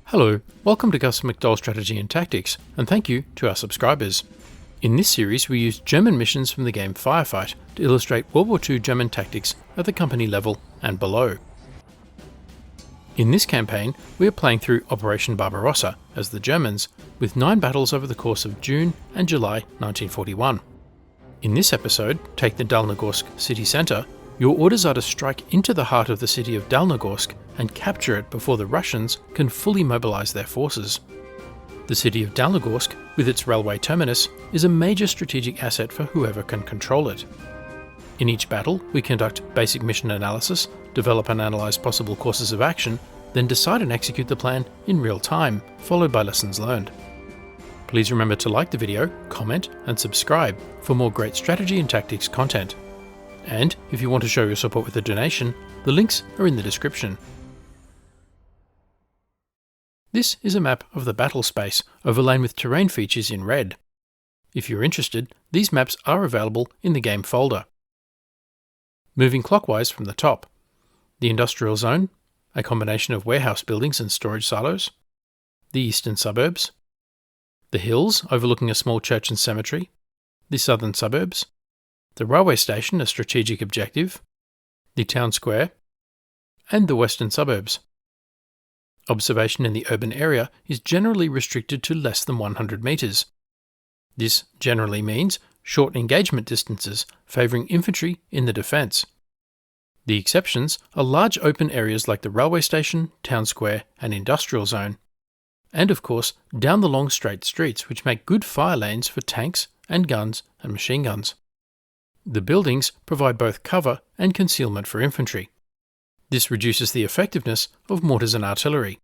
Hello, welcome to gusmcdoll Strategy and Tactics, and thank you to our subscribers. In this series we use German missions from the game Firefight to illustrate World War II German tactics at the company level and below. In this campaign we are playing through Operation Barbarossa as the Germans, with 9 battles over the course of June and July 1941. In this episode, take the Dalnegorsk city centre. Your orders are to strike into the heart of the city of Dalnegorsk and capture it before the Russians can fully mobilise their forces. The city of Dalnegorsk, with its railway terminus, is a major strategic asset for whoever can control it. In each battle, we conduct basic mission analysis, develop and analyse possible courses of action, then decide and execute the plan in real time, followed by lessons learned. Please remember to like the video, comment and subscribe for more great strategy and tactics content. And if you want to show your support with a donation, the links are in the description. This is a map of the battle space, overlain with terrain features in red. If you're interested, these maps are available in the game folder. Moving clockwise from the top, the industrial zone, a combination of warehouse buildings and storage silos, the eastern suburbs, the hills overlooking a small church and cemetery, the southern suburbs, the railway station, a strategic objective, the town square, and the western suburbs. Observation in the urban area is generally restricted to less than 100 metres. This generally means short engagement distances, favouring infantry in the defence. The exceptions are large open areas like the railway station, town square, and industrial zone. And of course, down the long straight streets, which make good fire lanes for tanks and guns and machine guns. The buildings provide both cover and concealment for infantry. This reduces the effectiveness of mortars and artillery.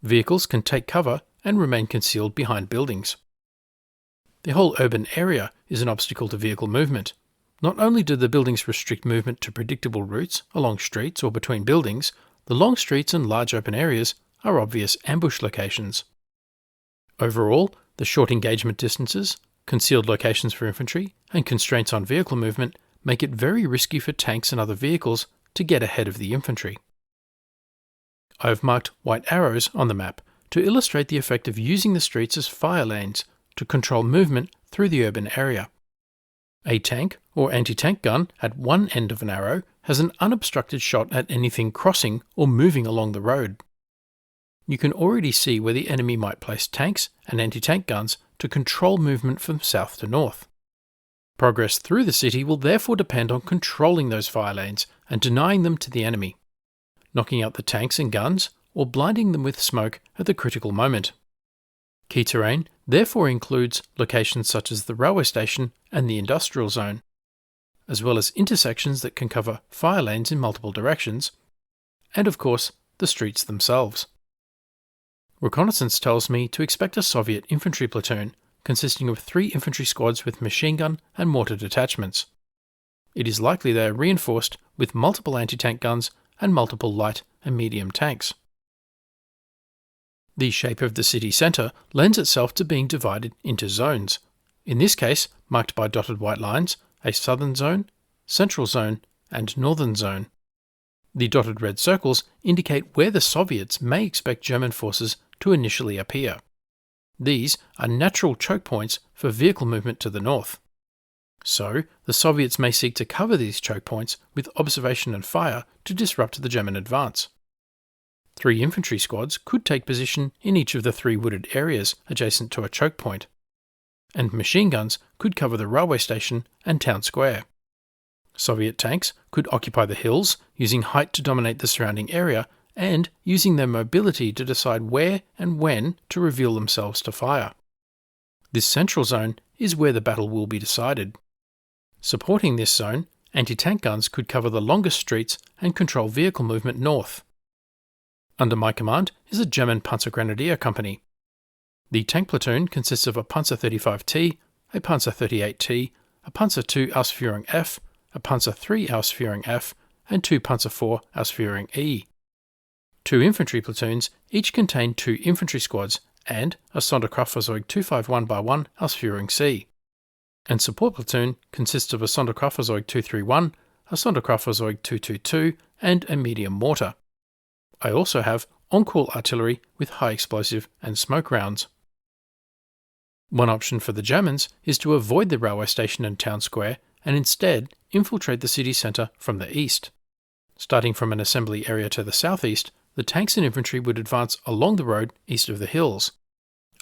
Vehicles can take cover and remain concealed behind buildings. The whole urban area is an obstacle to vehicle movement. Not only do the buildings restrict movement to predictable routes along streets or between buildings, the long streets and large open areas are obvious ambush locations. Overall, the short engagement distances, concealed locations for infantry, and constraints on vehicle movement make it very risky for tanks and other vehicles to get ahead of the infantry. I have marked white arrows on the map to illustrate the effect of using the streets as fire lanes to control movement through the urban area. A tank or anti-tank gun at one end of an arrow has an unobstructed shot at anything crossing or moving along the road. You can already see where the enemy might place tanks and anti-tank guns to control movement from south to north. Progress through the city will therefore depend on controlling those fire lanes and denying them to the enemy, knocking out the tanks and guns or blinding them with smoke at the critical moment. Key terrain therefore includes locations such as the railway station and the industrial zone, as well as intersections that can cover fire lanes in multiple directions, and of course the streets themselves. Reconnaissance tells me to expect a Soviet infantry platoon consisting of 3 infantry squads with machine gun and mortar detachments. It is likely they are reinforced with multiple anti-tank guns and multiple light and medium tanks. The shape of the city centre lends itself to being divided into zones, in this case marked by dotted white lines, a southern zone, central zone, and northern zone. The dotted red circles indicate where the Soviets may expect German forces to initially appear. These are natural choke points for vehicle movement to the north. So, the Soviets may seek to cover these choke points with observation and fire to disrupt the German advance. 3 infantry squads could take position in each of the 3 wooded areas adjacent to a choke point, and machine guns could cover the railway station and town square. Soviet tanks could occupy the hills, using height to dominate the surrounding area and using their mobility to decide where and when to reveal themselves to fire. This central zone is where the battle will be decided. Supporting this zone, anti-tank guns could cover the longest streets and control vehicle movement north. Under my command is a German Panzergrenadier company. The tank platoon consists of a Panzer 35T, a Panzer 38T, a Panzer II Ausführung F, a Panzer III Ausführung F, and 2 Panzer IV Ausführung E. 2 infantry platoons each contain 2 infantry squads and a Sonderkraftfahrzeug 251x1 Ausführung C. And support platoon consists of a Sonderkraftfahrzeug 231, a Sonderkraftfahrzeug 222, and a medium mortar. I also have on-call artillery with high explosive and smoke rounds. One option for the Germans is to avoid the railway station and town square and instead infiltrate the city centre from the east. Starting from an assembly area to the southeast, the tanks and infantry would advance along the road east of the hills.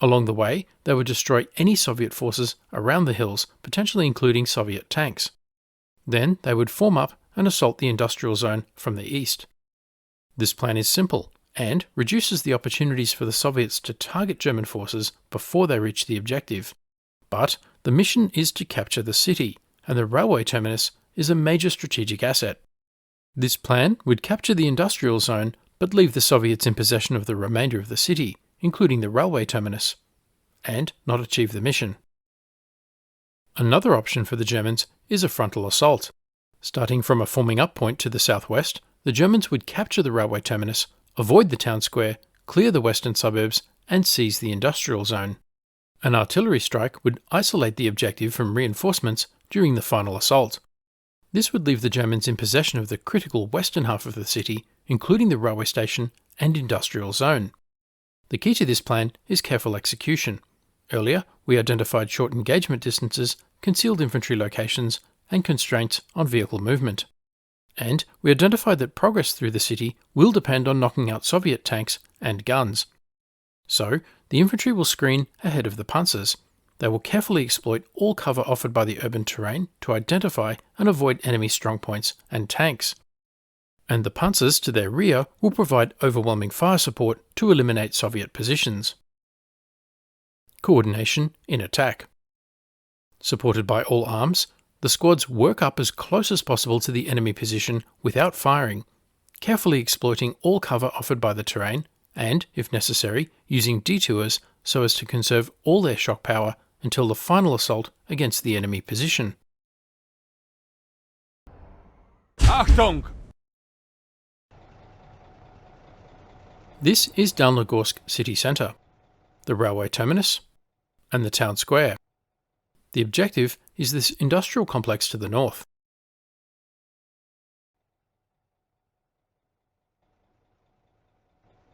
Along the way, they would destroy any Soviet forces around the hills, potentially including Soviet tanks. Then they would form up and assault the industrial zone from the east. This plan is simple and reduces the opportunities for the Soviets to target German forces before they reach the objective. But the mission is to capture the city, and the railway terminus is a major strategic asset. This plan would capture the industrial zone but leave the Soviets in possession of the remainder of the city, including the railway terminus, and not achieve the mission. Another option for the Germans is a frontal assault. Starting from a forming up point to the southwest, the Germans would capture the railway terminus, avoid the town square, clear the western suburbs, and seize the industrial zone. An artillery strike would isolate the objective from reinforcements during the final assault. This would leave the Germans in possession of the critical western half of the city, including the railway station and industrial zone. The key to this plan is careful execution. Earlier, we identified short engagement distances, concealed infantry locations, and constraints on vehicle movement. And we identified that progress through the city will depend on knocking out Soviet tanks and guns. So, the infantry will screen ahead of the panzers. They will carefully exploit all cover offered by the urban terrain to identify and avoid enemy strongpoints and tanks. And the panzers to their rear will provide overwhelming fire support to eliminate Soviet positions. Coordination in attack. Supported by all arms, the squads work up as close as possible to the enemy position without firing, carefully exploiting all cover offered by the terrain and, if necessary, using detours so as to conserve all their shock power until the final assault against the enemy position. Achtung! This is Dalnegorsk city centre, the railway terminus, and the town square. The objective is this industrial complex to the north.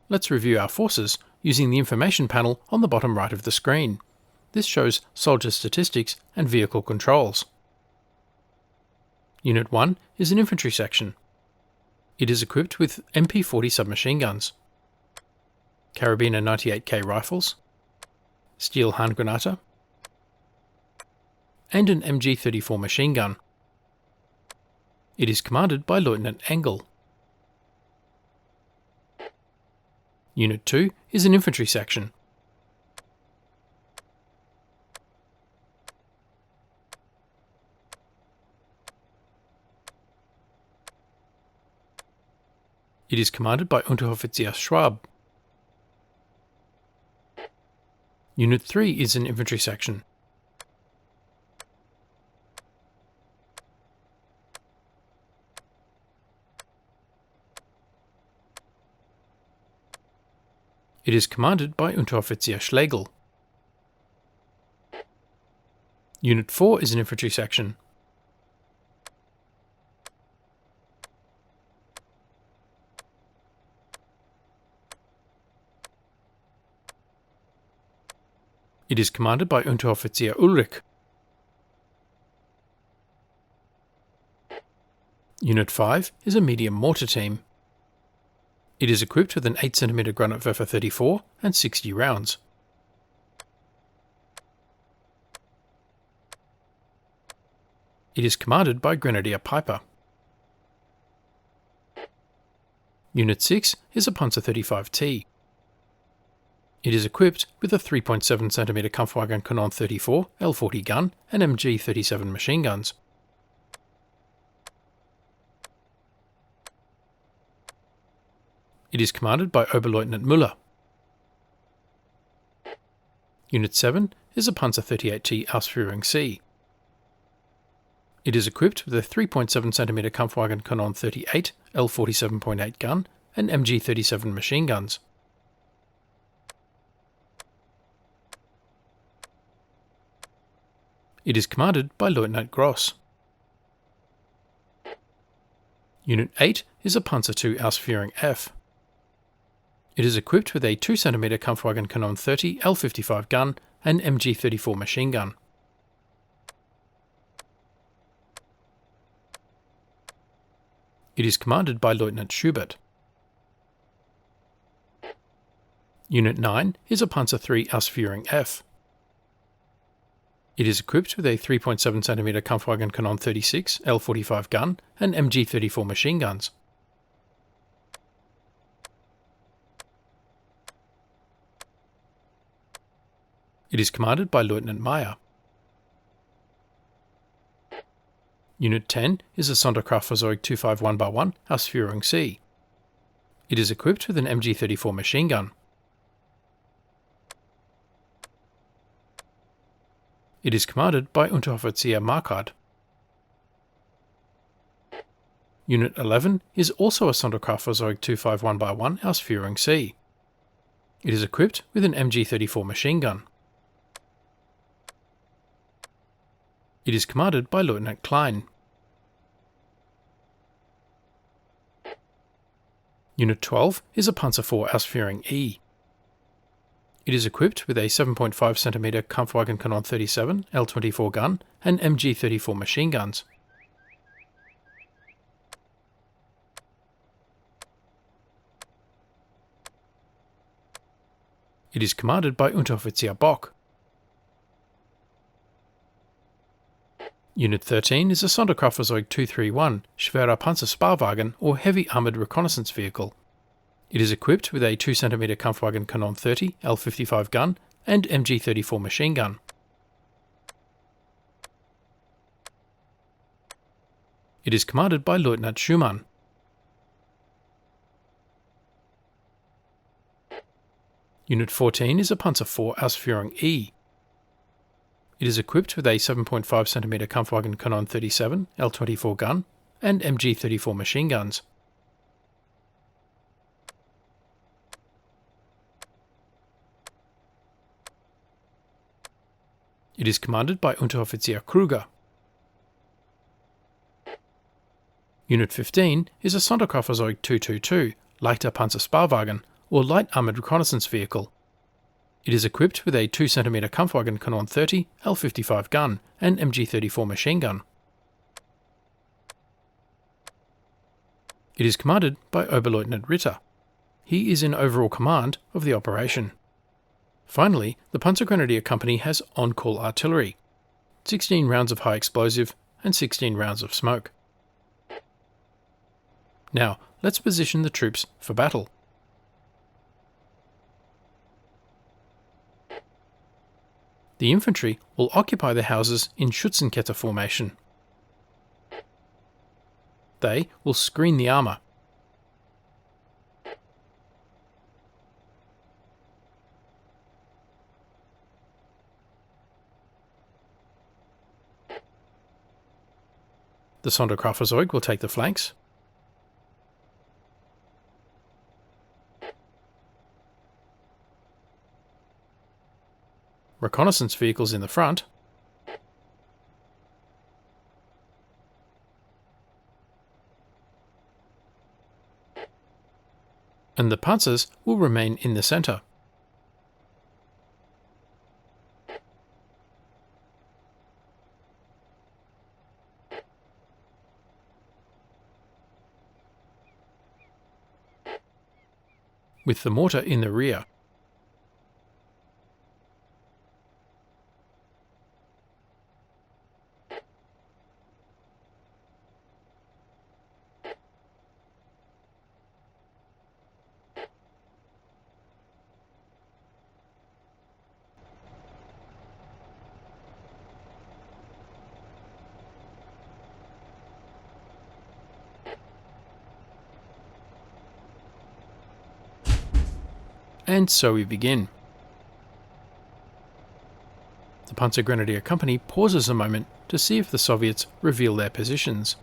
Let's review our forces using the information panel on the bottom right of the screen. This shows soldier statistics and vehicle controls. Unit 1 is an infantry section. It is equipped with MP40 submachine guns, Karabiner 98K rifles, Steel Handgranate, and an MG34 machine gun. It is commanded by Lieutenant Engel. Unit 2 is an infantry section. It is commanded by Unteroffizier Schwab. Unit 3 is an infantry section. It is commanded by Unteroffizier Schlegel. Unit 4 is an infantry section. It is commanded by Unteroffizier Ulrich. Unit 5 is a medium mortar team. It is equipped with an 8cm Granatwerfer 34 and 60 rounds. It is commanded by Grenadier Piper. Unit 6 is a Panzer 35T. It is equipped with a 3.7cm Kampfwagen Kanon 34 L40 gun and MG 37 machine guns. It is commanded by Oberleutnant Müller. Unit 7 is a Panzer 38T Ausführung C. It is equipped with a 3.7cm Kampfwagen Kanon 38 L47.8 gun and MG 37 machine guns. It is commanded by Lieutenant Gross. Unit 8 is a Panzer II Ausführung F. It is equipped with a 2cm Kampfwagen Kanon 30 L55 gun and MG34 machine gun. It is commanded by Lieutenant Schubert. Unit 9 is a Panzer III Ausführung F. It is equipped with a 3.7cm Kampfwagen Kanon 36 L45 gun and MG34 machine guns. It is commanded by Lieutenant Meyer. Unit 10 is a Sonderkraftfahrzeug 251x1 Ausführung C. It is equipped with an MG34 machine gun. It is commanded by Unteroffizier Marquardt. Unit 11 is also a Sonderkraftfahrzeug 251x1 Ausführung C. It is equipped with an MG34 machine gun. It is commanded by Lieutenant Klein. Unit 12 is a Panzer IV Ausführung E. It is equipped with a 7.5cm Kampfwagen Kanon 37 L24 gun and MG34 machine guns. It is commanded by Unteroffizier Bock. Unit 13 is a Sonderkraftfahrzeug 231 Schwerer Panzersparwagen or Heavy Armoured Reconnaissance Vehicle. It is equipped with a 2cm Kampfwagen Kanon 30 L55 gun and MG34 machine gun. It is commanded by Lieutenant Schumann. Unit 14 is a Panzer IV Ausführung E. It is equipped with a 7.5cm Kampfwagen Kanon 37 L24 gun and MG34 machine guns. It is commanded by Unteroffizier Kruger. Unit 15 is a Sonderkraftfahrzeug 222 Leichter Panzersparwagen or Light Armoured Reconnaissance Vehicle. It is equipped with a 2cm Kampfwagen Kanon 30 L55 gun and MG34 machine gun. It is commanded by Oberleutnant Ritter. He is in overall command of the operation. Finally, the Panzergrenadier Company has on-call artillery, 16 rounds of high explosive and 16 rounds of smoke. Now, let's position the troops for battle. The infantry will occupy the houses in Schützenkette formation. They will screen the armour. The Sonderkraftfahrzeug will take the flanks. Reconnaissance vehicles in the front. And the panzers will remain in the centre. With the mortar in the rear. And so we begin. The Panzergrenadier Company pauses a moment to see if the Soviets reveal their positions.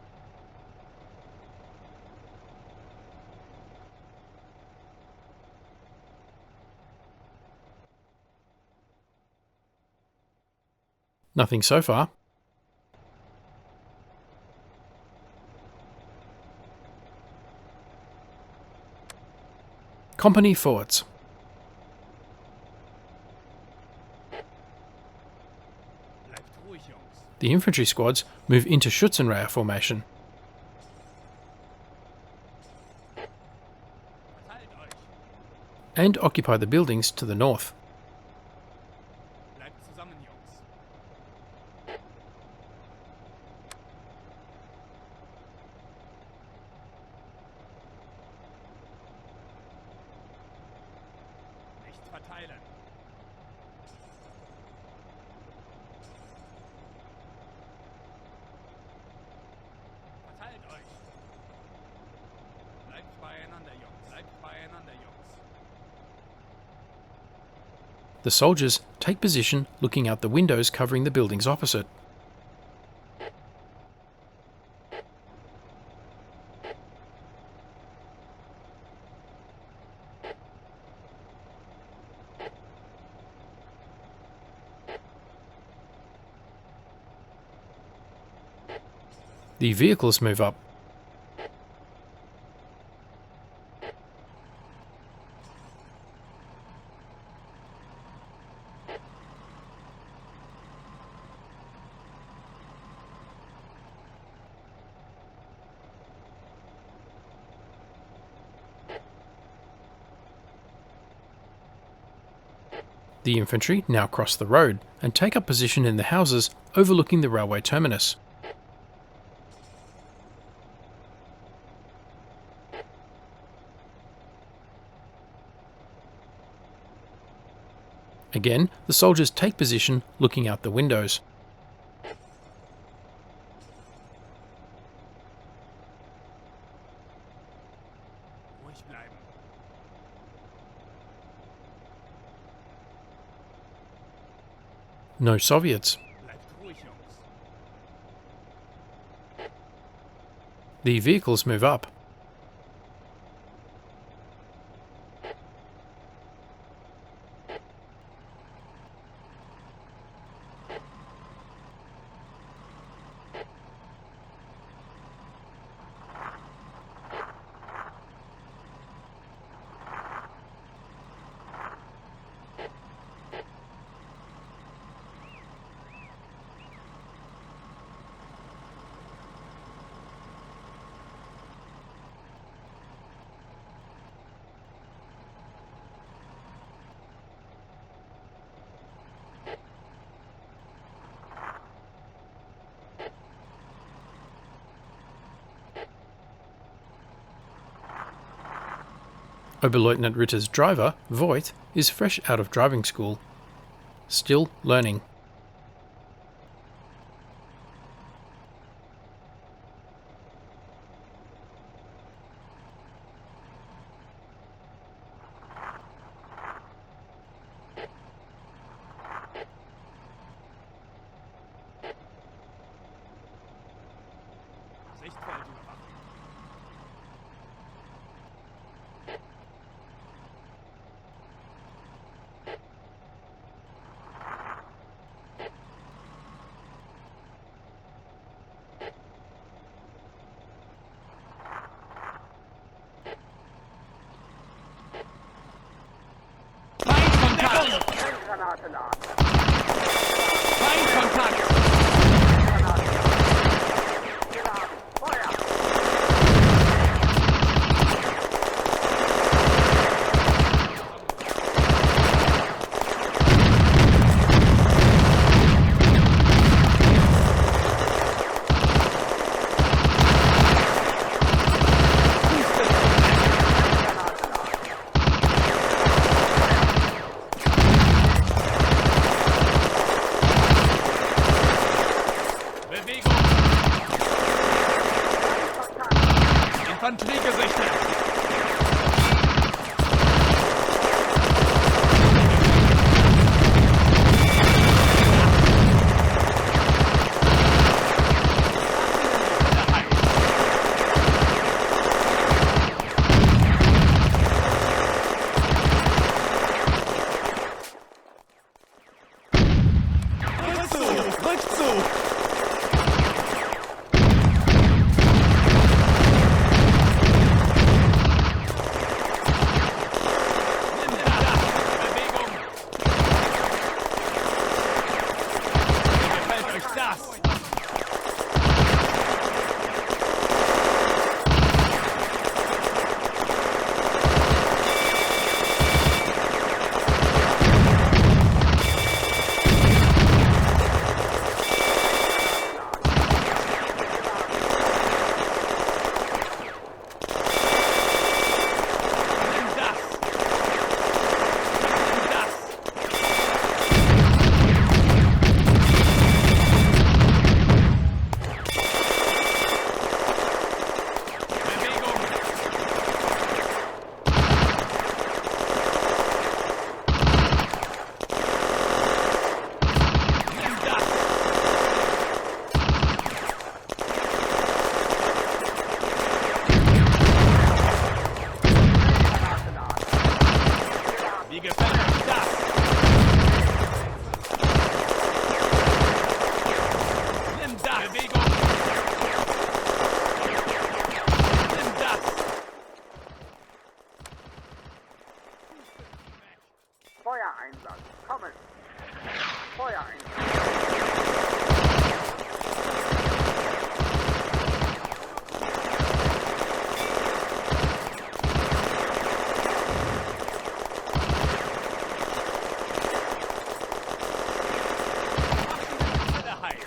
Nothing so far. Company forwards. Bleibt ruhig, Jungs. The infantry squads move into Schützenreihe formation. Verteilt euch. And occupy the buildings to the north. Bleibt zusammen, Jungs. Nicht verteilen. Verteilt euch. Bleibt beieinander, Jungs. Bleibt beieinander, Jungs. The soldiers take position looking out the windows covering the buildings opposite. The vehicles move up. The infantry now cross the road and take up position in the houses overlooking the railway terminus. Again, the soldiers take position looking out the windows. Ruhig bleiben. No Soviets. Bleibt ruhig, Jungs. The vehicles move up. Oberleutnant Ritter's driver, Voigt, is fresh out of driving school. Still learning. Sichtfeld überwachen. Feindkontakt! Bewegung! Infanterie gesichtet! Rückzug! Nimm das! Bewegung! Nimm das! Feuereinsatz, kommen! Feuereinsatz! Alle heiß!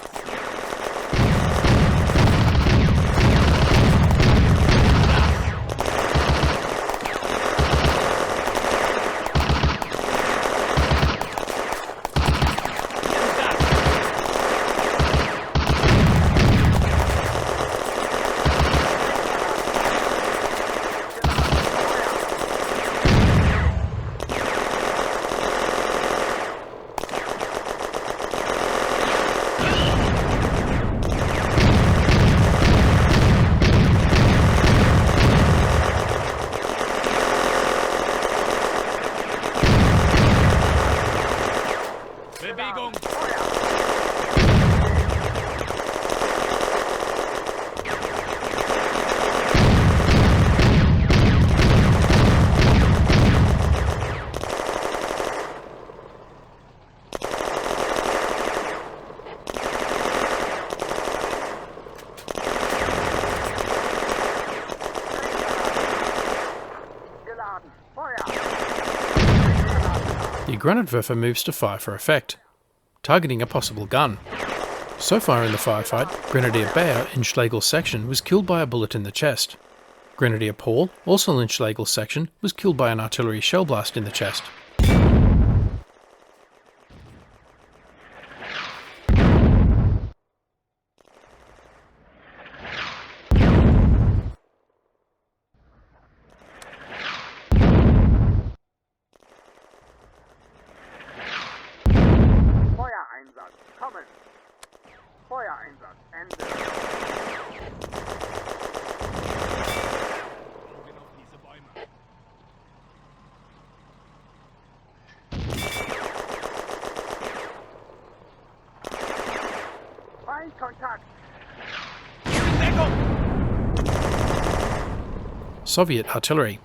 Bewegung! Geladen, Feuer! The Granatwerfer moves to fire for effect, targeting a possible gun. So far in the firefight, Grenadier Bayer in Schlegel's section was killed by a bullet in the chest. Grenadier Paul, also in Schlegel's section, was killed by an artillery shell blast in the chest. Feuereinsatz, kommen! Feuereinsatz, Ende! Augen auf diese Bäume! Feindkontakt! Deckung! Soviet artillery.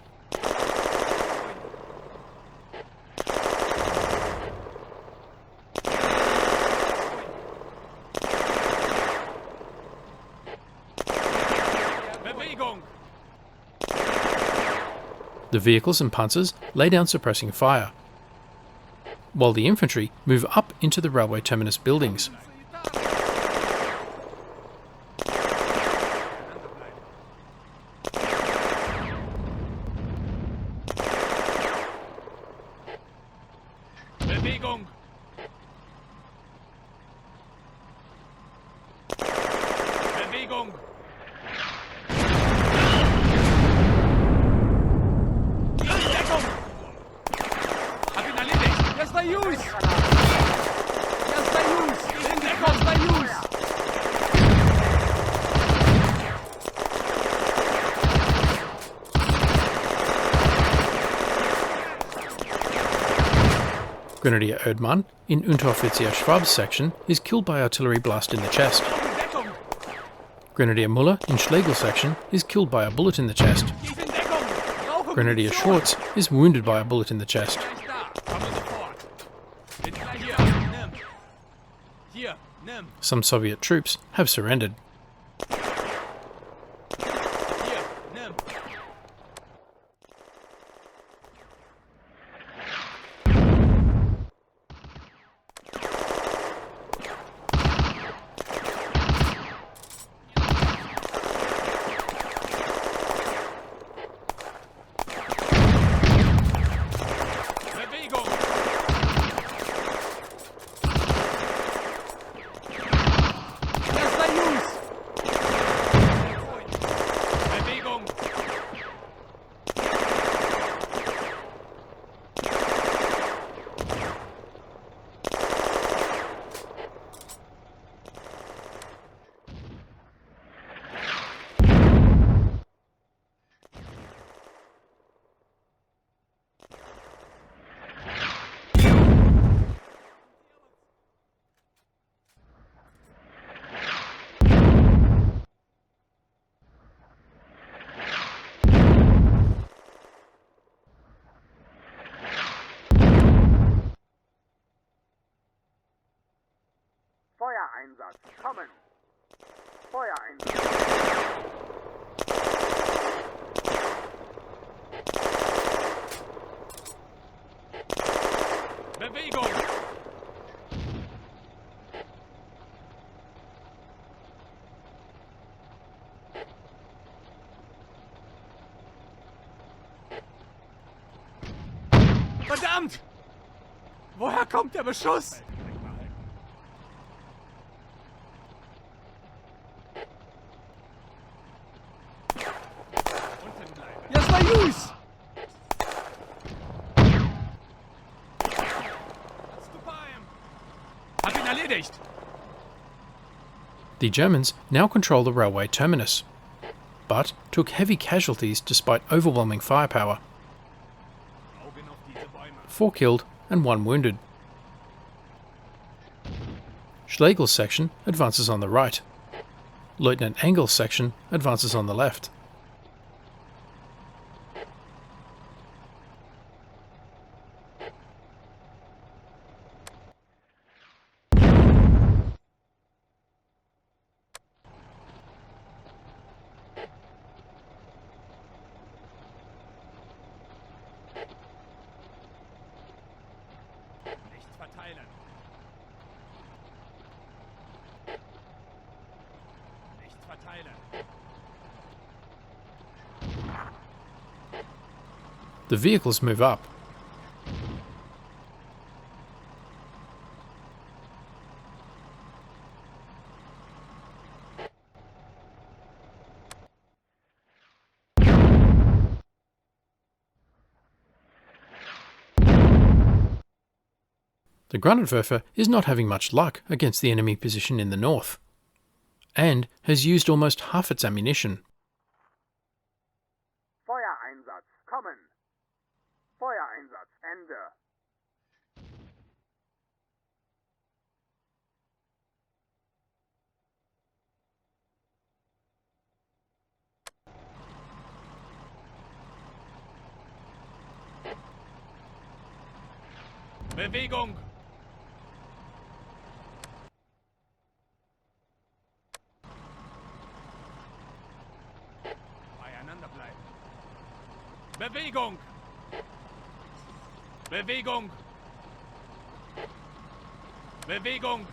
Bewegung! The vehicles and panzers lay down suppressing fire, while the infantry move up into the railway terminus buildings. Bewegung! Bewegung! Deckung! Hab ihn erledigt! Jasdajus! Jasdajus! In Deckung! Jasdajus! Grenadier Erdmann in Unteroffizier Schwab's section is killed by artillery blast in the chest. Deckung! Grenadier Muller in Schlegel's section is killed by a bullet in the chest. Tief in Deckung! Brauche Grenadier Munition! Schwartz is wounded by a bullet in the chest. Gleich da! Komme sofort! Bin gleich hier! Nimm! Hier! Nimm! Some Soviet troops have surrendered. Hier! Nimm! Bewegung! Jasdajus! Feuereinsatz. Kommen. Feuereinsatz. Bewegung! Verdammt! Woher kommt der Beschuss? Unten bleiben. Jetzt mal Jus! Hab ihn erledigt! The Germans now control the railway terminus, but took heavy casualties despite overwhelming firepower. Augen auf diese Bäume. 4 killed and 1 wounded. Schlegel's section advances on the right. Lieutenant Engel's section advances on the left. Nichts verteilen. Nichts verteilen. The vehicles move up. The Granatwerfer is not having much luck against the enemy position in the north, and has used almost half its ammunition. Feuereinsatz. Kommen. Feuereinsatz. Ende. Bewegung! Beieinander bleiben. Bewegung! Bewegung! Bewegung!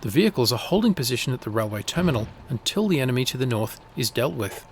The vehicles are holding position at the railway terminal until the enemy to the north is dealt with.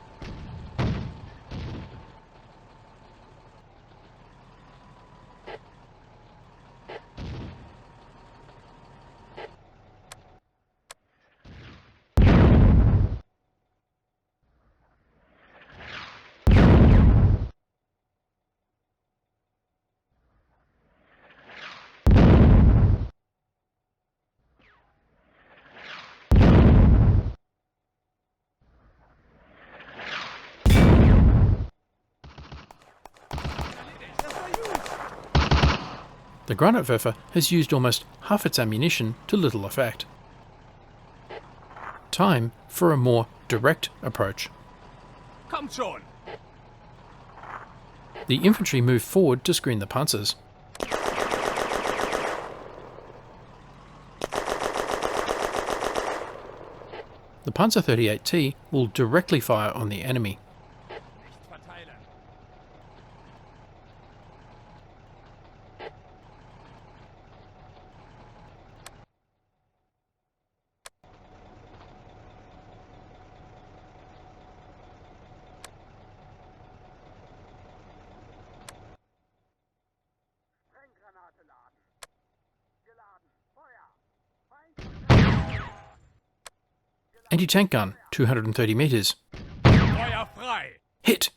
The Granatwerfer has used almost half its ammunition to little effect. Time for a more direct approach. Kommt schon! The infantry move forward to screen the panzers. The Panzer 38T will directly fire on the enemy. Nichts verteilen. Brenngranate laden. Geladen. Feuer. Feind. Anti-tank gun, 230 meters. Feuer frei! Hit!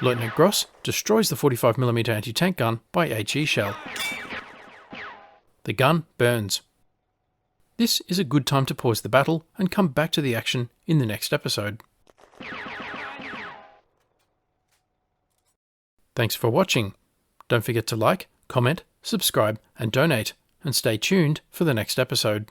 Lieutenant Gross destroys the 45mm anti-tank gun by HE shell. The gun burns. This is a good time to pause the battle and come back to the action in the next episode. Thanks for watching. Don't forget to like, comment, subscribe and donate, and stay tuned for the next episode.